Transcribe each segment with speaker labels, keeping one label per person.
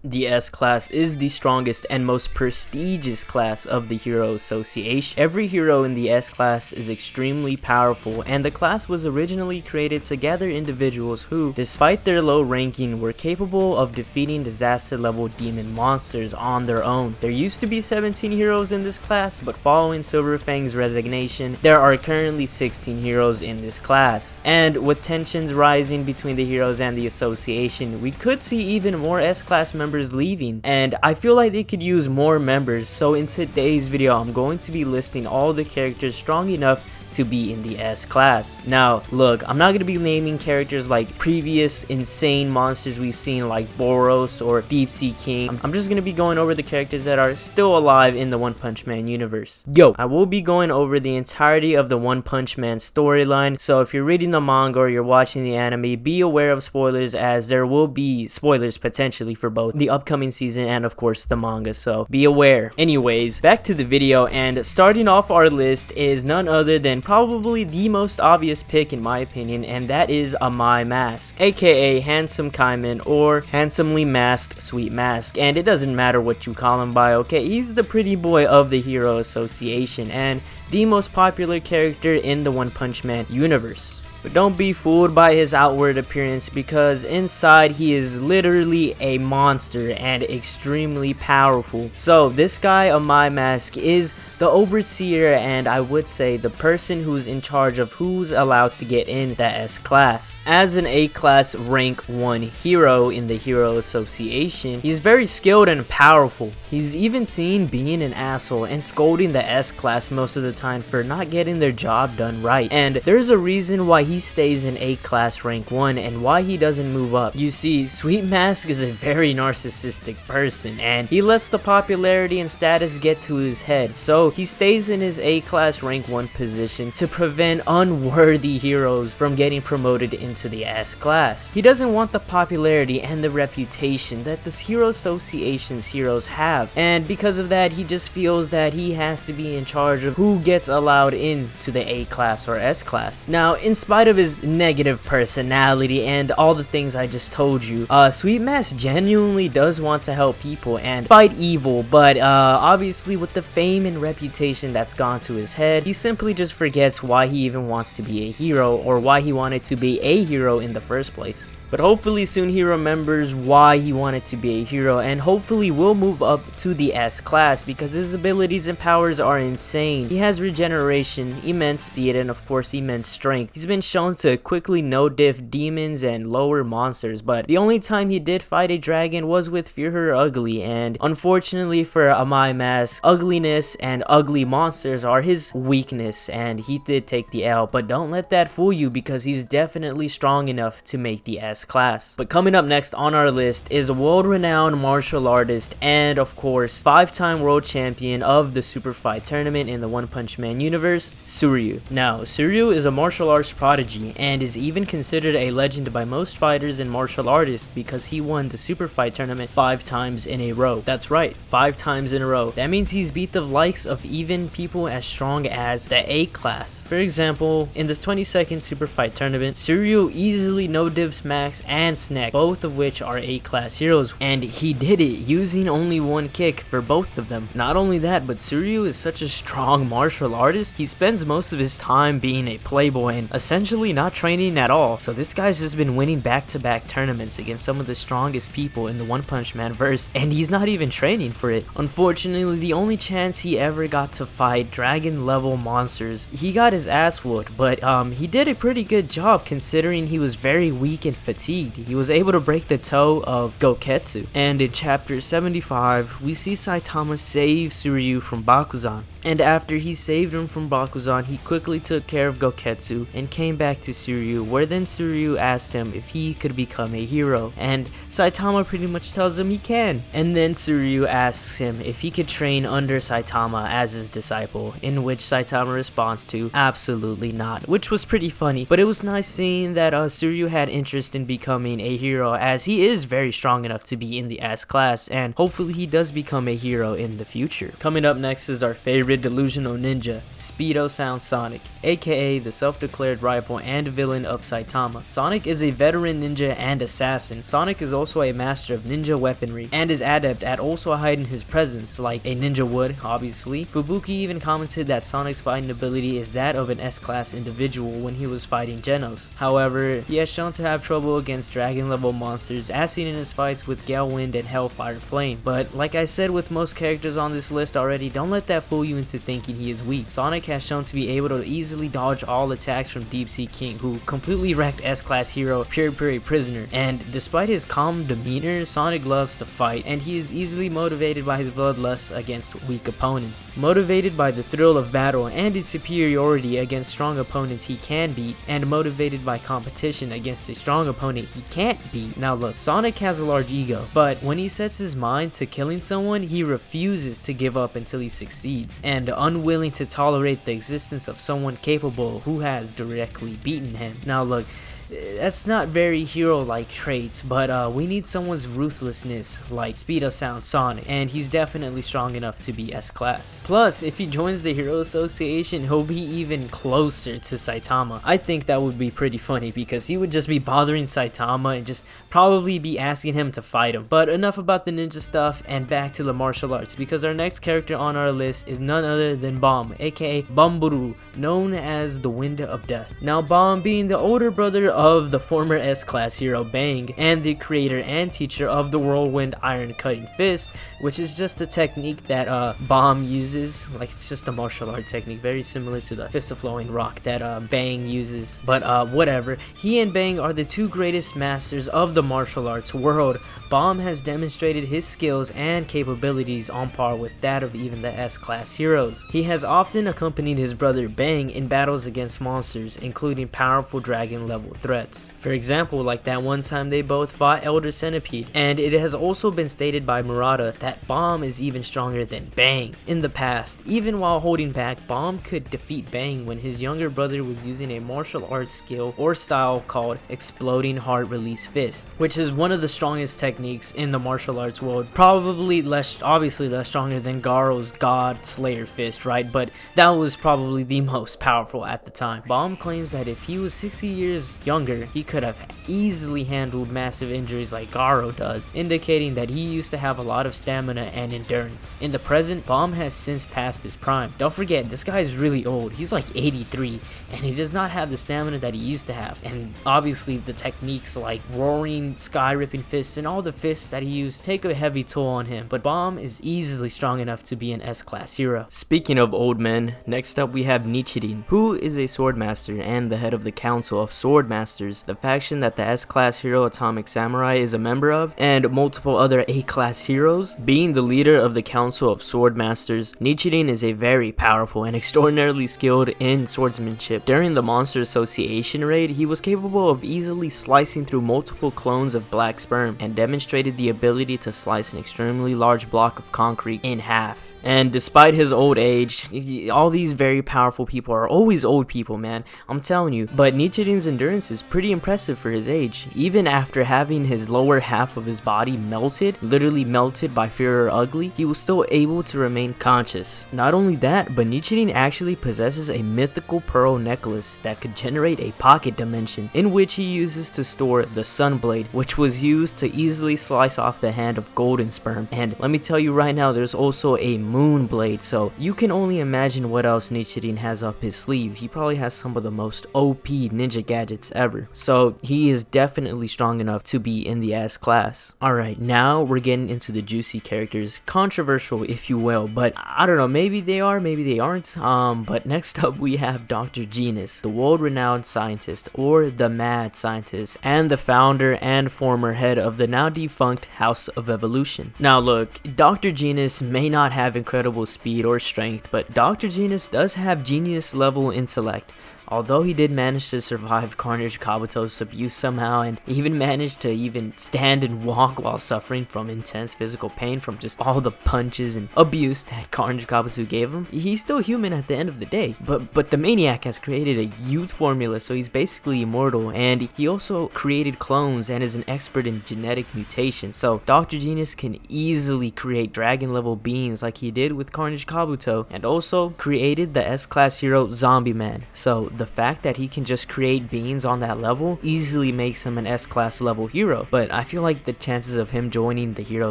Speaker 1: The S class is the strongest and most prestigious class of the Hero Association. Every hero in the S class is extremely powerful, and the class was originally created to gather individuals who, despite their low ranking, were capable of defeating disaster level demon monsters on their own. There used to be 17 heroes in this class, but following Silverfang's resignation, there are currently 16 heroes in this class. And with tensions rising between the heroes and the association, we could see even more S class members leaving, and I feel like they could use more members. So in today's video, I'm going to be listing all the characters strong enough to be in the S class. Now look, I'm not going to be naming characters like previous insane monsters we've seen like Boros or Deep Sea King. I'm just going to be going over the characters that are still alive in the One Punch Man universe. I will be going over the entirety of the One Punch Man storyline, so if you're reading the manga or you're watching the anime, be aware of spoilers, as there will be spoilers potentially for both the upcoming season and of course the manga, so be aware. Anyways, back to the video, and starting off our list is none other than probably the most obvious pick in my opinion, and that is Amai Mask, aka Handsome Kaiman or Handsomely Masked Sweet Mask, and it doesn't matter what you call him by, okay? He's the pretty boy of the Hero Association and the most popular character in the One Punch Man universe. But don't be fooled by his outward appearance, because inside he is literally a monster and extremely powerful. So this guy Amai Mask is the overseer, and I would say the person who's in charge of who's allowed to get in the S class. As an A class rank 1 hero in the Hero Association, he's very skilled and powerful. He's even seen being an asshole and scolding the S class most of the time for not getting their job done right. And there's a reason why he stays in A class rank 1 and why he doesn't move up. You see, Sweet Mask is a very narcissistic person, and he lets the popularity and status get to his head, so he stays in his A class rank 1 position to prevent unworthy heroes from getting promoted into the S class. He doesn't want the popularity and the reputation that the Hero Association's heroes have, and because of that, he just feels that he has to be in charge of who gets allowed into the A class or S class. Now, in spite of his negative personality and all the things I just told you, Sweet Mask genuinely does want to help people and fight evil, but obviously with the fame and reputation that's gone to his head, he simply just forgets why he even wants to be a hero or why he wanted to be a hero in the first place. But hopefully soon he remembers why he wanted to be a hero, and hopefully will move up to the S class, because his abilities and powers are insane. He has regeneration, immense speed, and of course immense strength. He's been shown to quickly no-diff demons and lower monsters, but the only time he did fight a dragon was with Fear Her Ugly, and unfortunately for Amai Mask, ugliness and ugly monsters are his weakness, and he did take the L. But don't let that fool you, because he's definitely strong enough to make the S class. But coming up next on our list is a world-renowned martial artist and of course 5-time world champion of the Super Fight tournament in the One Punch Man universe, Suryu. Now, Suryu is a martial arts prodigy and is even considered a legend by most fighters and martial artists because he won the Super Fight tournament 5 times in a row. That's right, 5 times in a row. That means he's beat the likes of even people as strong as the A class. For example, in the 22nd Super Fight tournament, Suryu easily no-divs Max and Snack, both of which are A class heroes, and he did it using only 1 kick for both of them. Not only that, but Suryu is such a strong martial artist, he spends most of his time being a playboy and essentially not training at all. So this guy's just been winning back-to-back tournaments against some of the strongest people in the One Punch Man verse, and he's not even training for it. Unfortunately, the only chance he ever got to fight dragon level monsters, he got his ass whooped, but he did a pretty good job considering he was very weak and fatigued. He was able to break the toe of Goketsu, and in chapter 75 we see Saitama save Suryu from Bakuzan, and after he saved him from Bakuzan, he quickly took care of Goketsu and came back to Suryu, where then Suryu asked him if he could become a hero, and Saitama pretty much tells him he can, and then Suryu asks him if he could train under Saitama as his disciple, in which Saitama responds to absolutely not, which was pretty funny. But it was nice seeing that Suryu had interest in becoming a hero, as he is very strong enough to be in the S class, and hopefully he does become a hero in the future. Coming up next is our favorite favorite delusional ninja, Speedo Sound Sonic, aka the self-declared rival and villain of Saitama. Sonic is a veteran ninja and assassin. Sonic is also a master of ninja weaponry and is adept at also hiding his presence like a ninja would, obviously. Fubuki even commented that Sonic's fighting ability is that of an S-class individual when he was fighting Genus. However, he has shown to have trouble against dragon level monsters as seen in his fights with Gale Wind and Hellfire Flame. But like I said with most characters on this list already, don't let that fool you into thinking he is weak. Sonic has shown to be able to easily dodge all attacks from Deep Sea King, who completely wrecked S-class hero Pure Prisoner. And despite his calm demeanor, Sonic loves to fight, and he is easily motivated by his bloodlust against weak opponents. Motivated by the thrill of battle and his superiority against strong opponents he can beat, and motivated by competition against a strong opponent he can't beat. Now look, Sonic has a large ego, but when he sets his mind to killing someone, he refuses to give up until he succeeds, and unwilling to tolerate the existence of someone capable who has directly beaten him. Now look, that's not very hero-like traits, but we need someone's ruthlessness like Speedo Sound Sonic, and he's definitely strong enough to be S-class. Plus, if he joins the Hero Association, he'll be even closer to Saitama. I think that would be pretty funny because he would just be bothering Saitama and just probably be asking him to fight him. But enough about the ninja stuff and back to the martial arts, because our next character on our list is none other than Bomb, aka Bamburu, known as the Wind of Death. Now Bomb, being the older brother of the former S-class hero Bang and the creator and teacher of the Whirlwind Iron Cutting Fist, which is just a technique that Bomb uses. Like, it's just a martial art technique very similar to the Fist of Flowing Rock that Bang uses, but whatever. He and Bang are the two greatest masters of the martial arts world. Bomb has demonstrated his skills and capabilities on par with that of even the S-class heroes. He has often accompanied his brother Bang in battles against monsters, including powerful dragon level threats. For example, like that one time they both fought Elder Centipede, and it has also been stated by Murata that Bomb is even stronger than Bang. In the past, even while holding back, Bomb could defeat Bang when his younger brother was using a martial arts skill or style called Exploding Heart Release Fist, which is one of the strongest techniques in the martial arts world. Probably obviously less stronger than Garo's God Slayer Fist, right? But that was probably the most powerful at the time. Bomb claims that if he was 60 years younger, he could have easily handled massive injuries like Garo does, indicating that he used to have a lot of stamina and endurance. In the present, Bomb has since passed his prime. Don't forget, this guy is really old. He's like 83, and he does not have the stamina that he used to have. And obviously the techniques like roaring, sky-ripping fists, and all the fists that he used take a heavy toll on him, but Bomb is easily strong enough to be an S-class hero. Speaking of old men, next up we have Nichidane, who is a swordmaster and the head of the Council of Swordmasters, the faction that the S-class hero Atomic Samurai is a member of, and multiple other A-class heroes. Being the leader of the Council of Swordmasters, Nichidane is a very powerful and extraordinarily skilled in swordsmanship. During the Monster Association raid, he was capable of easily slicing through multiple clones of black sperm and demonstrated the ability to slice an extremely large block of concrete in half. And despite his old age, all these very powerful people are always old people, man. I'm telling you. But Nichidane's endurance is pretty impressive for his age. Even after having his lower half of his body melted, literally melted by Fear or Ugly, he was still able to remain conscious. Not only that, but Nichidane actually possesses a mythical pearl necklace that could generate a pocket dimension, in which he uses to store the Sunblade, which was used to easily slice off the hand of Golden Sperm. And let me tell you right now, there's also a Moonblade, so you can only imagine what else Nichidane has up his sleeve. He probably has some of the most OP ninja gadgets ever, so he is definitely strong enough to be in the S class. Alright, now we're getting into the juicy characters, controversial if you will, but I don't know, maybe they are, maybe they aren't. But next up we have Dr. Genus, the world-renowned scientist, or the mad scientist, and the founder and former head of the now defunct House of Evolution. Now look, Dr. Genus may not have incredible speed or strength, but Dr. Genus does have genius level intellect. Although he did manage to survive Carnage Kabuto's abuse somehow, and even managed to even stand and walk while suffering from intense physical pain from just all the punches and abuse that Carnage Kabuto gave him, he's still human at the end of the day. But the Maniac has created a youth formula, so he's basically immortal, and he also created clones and is an expert in genetic mutation. So Dr. Genus can easily create dragon level beings like he did with Carnage Kabuto, and also created the S-class hero Zombie Man. So the fact that he can just create beings on that level easily makes him an S-class level hero. But I feel like the chances of him joining the Hero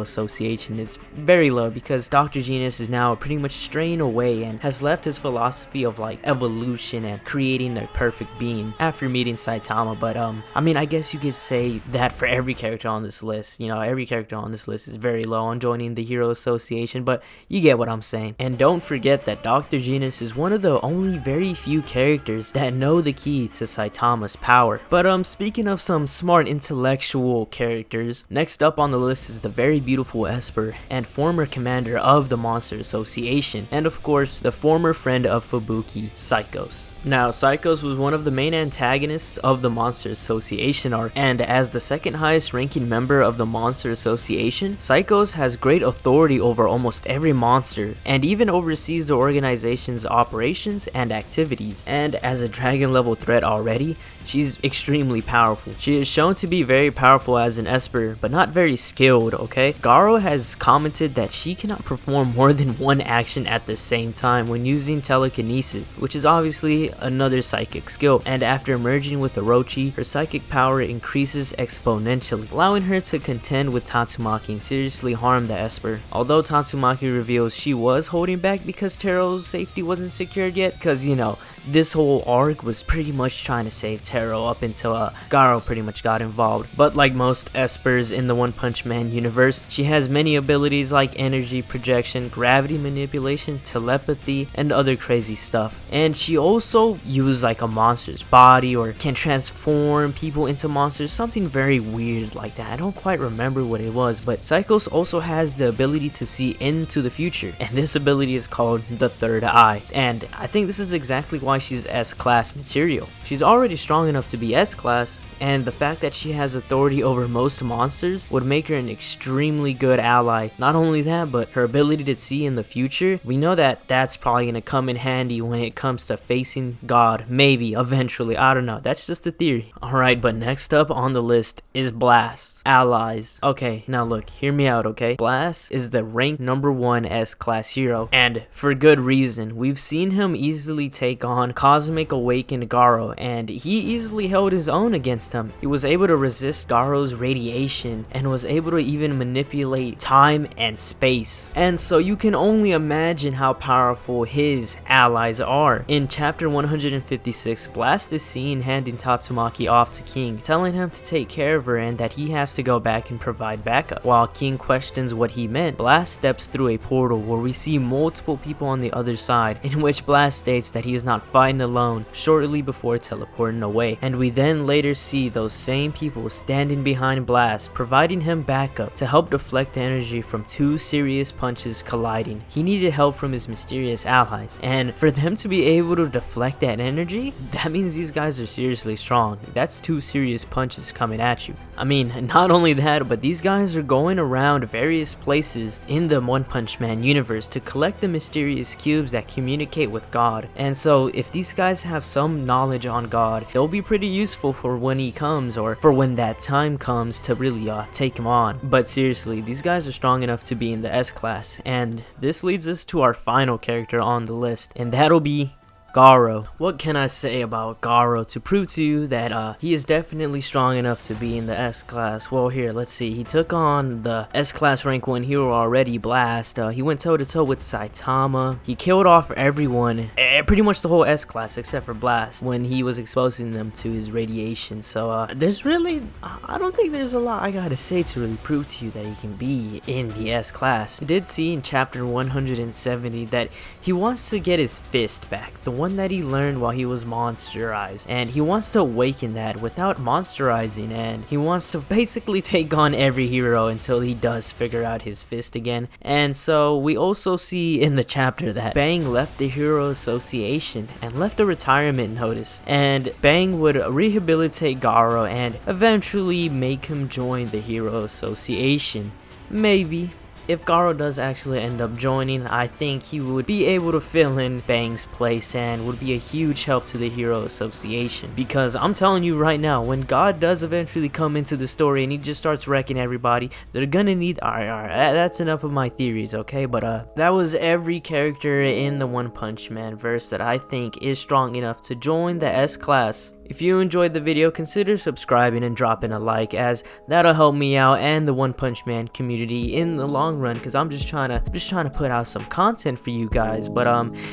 Speaker 1: Association is very low, because Dr. Genus is now pretty much straying away and has left his philosophy of like evolution and creating the perfect being after meeting Saitama. But I mean, I guess you could say that for every character on this list. You know, every character on this list is very low on joining the Hero Association, but you get what I'm saying. And don't forget that Dr. Genus is one of the only very few characters that know the key to Saitama's power. But speaking of some smart intellectual characters, next up on the list is the very beautiful Esper and former commander of the Monster Association, and of course the former friend of Fubuki, Psychos. Now, Psychos was one of the main antagonists of the Monster Association arc, and as the second highest ranking member of the Monster Association, Psychos has great authority over almost every monster, and even oversees the organization's operations and activities. And as a dragon level threat already, she's extremely powerful. She is shown to be very powerful as an Esper, but not very skilled, okay? Garo has commented that she cannot perform more than one action at the same time when using telekinesis, which is obviously another psychic skill, and after merging with Orochi, her psychic power increases exponentially, allowing her to contend with Tatsumaki and seriously harm the Esper. Although Tatsumaki reveals she was holding back because Tero's safety wasn't secured yet, because you know, this whole arc was pretty much trying to save Tero up until Garo pretty much got involved. But like most Espers in the One Punch Man universe, she has many abilities like energy projection, gravity manipulation, telepathy, and other crazy stuff. And she also uses like a monster's body, or can transform people into monsters, something very weird like that. I don't quite remember what it was, but Psychos also has the ability to see into the future, and this ability is called the Third Eye. And I think this is exactly why she's S-class material. She's already strong enough to be S-class, and the fact that she has authority over most monsters would make her an extremely good ally. Not only that, but her ability to see in the future, we know that that's probably going to come in handy when it comes to facing God, maybe, eventually, I don't know, that's just a theory. Alright, but next up on the list is Blast's allies. Okay, now look, hear me out, okay? Blast is the rank number 1 S-class hero, and for good reason. We've seen him easily take on Cosmic Awakened Garo, and he easily held his own against him. He was able to resist Garo's radiation, and was able to even manipulate time and space. And so you can only imagine how powerful his allies are. In chapter 156, Blast is seen handing Tatsumaki off to King, telling him to take care of her and that he has to go back and provide backup. While King questions what he meant, Blast steps through a portal where we see multiple people on the other side, in which Blast states that he is not fighting alone shortly before teleporting away. And we then later see those same people standing behind Blast, providing him backup to help deflect the energy from 2 serious punches colliding. He needed help from his mysterious allies, and for them to be able to deflect that energy, that means these guys are seriously strong. That's 2 serious punches coming at you. I mean, not only that, but these guys are going around various places in the One Punch Man universe to collect the mysterious cubes that communicate with God. And so if these guys have some knowledge on God, they'll be pretty useful for when he comes, or for when that time comes to really take him on. But seriously, these guys are strong enough to be in the S-class, and this leads us to our final character on the list, and that'll be Garo. What can I say about Garo to prove to you that he is definitely strong enough to be in the S-class? Well, here, let's see. He took on the S-class rank 1 hero already, Blast. He went toe-to-toe with Saitama. He killed off everyone, pretty much the whole S-class except for Blast, when he was exposing them to his radiation. So there's really, I don't think there's a lot I gotta say to really prove to you that he can be in the S-class. We did see in chapter 170 that he wants to get his fist back, the one that he learned while he was monsterized, and he wants to awaken that without monsterizing, and he wants to basically take on every hero until he does figure out his fist again. And so we also see in the chapter that Bang left the Hero Association Association and left a retirement notice, and Bang would rehabilitate Garo and eventually make him join the Hero Association. Maybe. If Garo does actually end up joining, I think he would be able to fill in Bang's place and would be a huge help to the Hero Association. Because I'm telling you right now, when God does eventually come into the story and he just starts wrecking everybody, they're gonna need... Alright, that's enough of my theories, okay? But that was every character in the One Punch Man verse that I think is strong enough to join the S class. If you enjoyed the video, consider subscribing and dropping a like, as that'll help me out and the One Punch Man community in the long run, because I'm just trying to put out some content for you guys. But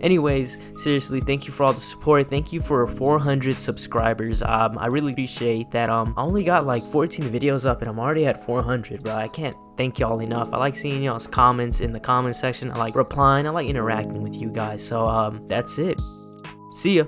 Speaker 1: anyways, seriously, thank you for all the support. Thank you for 400 subscribers. I really appreciate that. I only got like 14 videos up and I'm already at 400, bro. I can't thank y'all enough. I like seeing y'all's comments in the comment section. I like replying. I like interacting with you guys. So that's it. See ya.